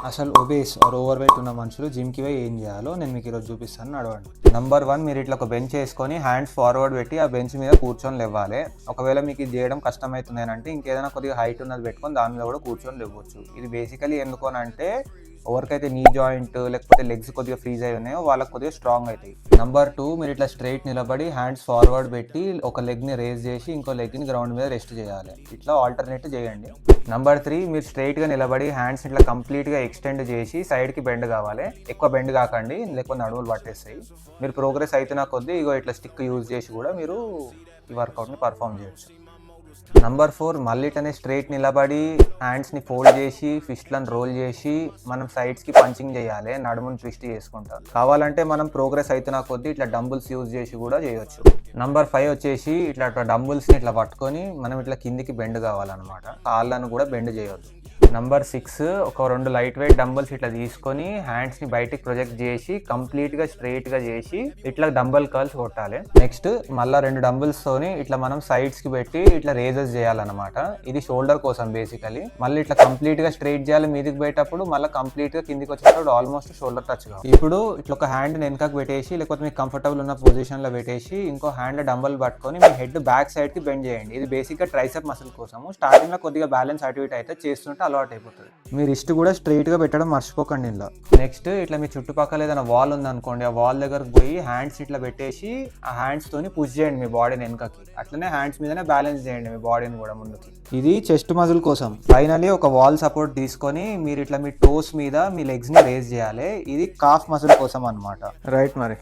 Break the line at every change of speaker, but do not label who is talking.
అసలు obese are over weight ఉన్న మనుషులు జిమ్కి పోయి ఏం చేయాలో నేను మీకు ఈరోజు చూపిస్తాను. నడవండి. నంబర్ 1, మీరు ఇట్లా ఒక బెంచ్ వేసుకొని హ్యాండ్స్ ఫార్వర్డ్ పెట్టి ఆ బెంచ్ మీద కూర్చొని లేవాలి. ఒకవేళ మీకు ఇది చేయడం కష్టమవుతుంది అంటే ఇంకేదైనా కొద్దిగా హైట్ ఉన్నది పెట్టుకొని దాని మీద కూడా కూర్చొని లేవచ్చు. ఇది బేసికలీ ఎందుకు అంటే ఎవరికైతే నీ జాయింట్ లేకపోతే లెగ్స్ కొద్దిగా ఫ్రీజ్ అయి ఉన్నాయో వాళ్ళకి కొద్దిగా స్ట్రాంగ్ అవుతాయి. నంబర్ 2, మీరు ఇట్లా స్ట్రైట్ నిలబడి హ్యాండ్స్ ఫార్వర్డ్ పెట్టి ఒక లెగ్ని రేజ్ చేసి ఇంకో లెగ్ని గ్రౌండ్ మీద రెస్ట్ చేయాలి. ఇట్లా ఆల్టర్నేట్ చేయండి. నంబర్ 3, మీరు స్ట్రైట్గా నిలబడి హ్యాండ్స్ ఇట్లా కంప్లీట్గా ఎక్స్టెండ్ చేసి సైడ్కి బెండ్ కావాలి. ఎక్కువ బెండ్ కాకండి, లేకపోతే నడుములు పట్టేస్తాయి. మీరు ప్రోగ్రెస్ అవుతున్న కొద్దీ ఇగో ఇట్లా స్టిక్ యూజ్ చేసి కూడా మీరు ఈ వర్కౌట్ని పర్ఫామ్ చేయొచ్చు. నంబర్ 4, మళ్ళీ ఇట్లనే స్ట్రైట్ నిలబడి హ్యాండ్స్ని ఫోల్డ్ చేసి ఫిస్ట్లను రోల్ చేసి మనం సైడ్స్కి పంచింగ్ చేయాలి. నడుముని ట్విస్ట్ చేసుకుంటాం. కావాలంటే మనం ప్రోగ్రెస్ అవుతున్న కొద్దీ ఇట్లా డంబుల్స్ యూజ్ చేసి కూడా చేయొచ్చు. నంబర్ 5 వచ్చేసి ఇట్లా డంబుల్స్ని ఇట్లా పట్టుకొని మనం ఇట్లా కిందికి బెండ్ కావాలన్నమాట. కాళ్ళను కూడా బెండ్ చేయొచ్చు. నంబర్ 6, ఒక 2 లైట్ వెయిట్ డంబుల్స్ ఇట్లా తీసుకొని హ్యాండ్స్ని బయటికి ప్రొజెక్ట్ చేసి కంప్లీట్గా స్ట్రైట్గా చేసి ఇట్లా డంబల్ కర్ల్స్ కొట్టాలి. నెక్స్ట్ మళ్ళీ 2 డంబుల్స్తోని ఇట్లా మనం సైడ్స్కి పెట్టి ఇట్లా రేజెస్ చేయాలన్నమాట. ఇది షోల్డర్ కోసం బేసికలీ. మళ్ళీ ఇట్లా కంప్లీట్గా స్ట్రైట్ చేయాలి. మీదికి పోయేటప్పుడు మళ్ళీ కంప్లీట్గా కిందికి వచ్చేటప్పుడు ఆల్మోస్ట్ షోల్డర్ టచ్ కావాలి. ఇప్పుడు ఇట్లా ఒక హ్యాండ్ వెనకకు పెట్టేసి లేకపోతే మీకు కంఫర్టబుల్ ఉన్న పొజిషన్లో పెట్టేసి ఇంకో హ్యాండ్ డంబల్ పట్టుకొని మీ హెడ్ బ్యాక్ సైడ్కి బెండ్ చేయండి. ఇది బేసిక్గా ట్రైసెప్ మసిల్ కోసము. స్టార్టింగ్లో కొద్దిగా బ్యాలెన్స్ అటు ఇటు అయితే చేస్తుంటే అలవాటు అయిపోతుంది. మీ రిస్ట్ కూడా స్ట్రైట్ గా పెట్టడం మర్చిపోకండి ఇలా. నెక్స్ట్ ఇట్లా మీ చుట్టుపక్కల ఏదైనా వాల్ ఉంది అనుకోండి, ఆ వాల్ దగ్గరకు పోయి హ్యాండ్స్ ఇట్లా పెట్టేసి ఆ హ్యాండ్స్ తోని పుష్ చేయండి మీ బాడీని వెనకకి. అట్లనే హ్యాండ్స్ మీదనే బ్యాలెన్స్ చేయండి మీ బాడీని కూడా ముందుకి. ఇది చెస్ట్ మజిల్ కోసం. ఫైనలీ ఒక వాల్ సపోర్ట్ తీసుకొని మీరు ఇట్లా మీ టోస్ మీద మీ లెగ్స్ ని రేజ్ చేయాలి. ఇది కాఫ్ మజిల్ కోసం అన్నమాట. రైట్ మరి.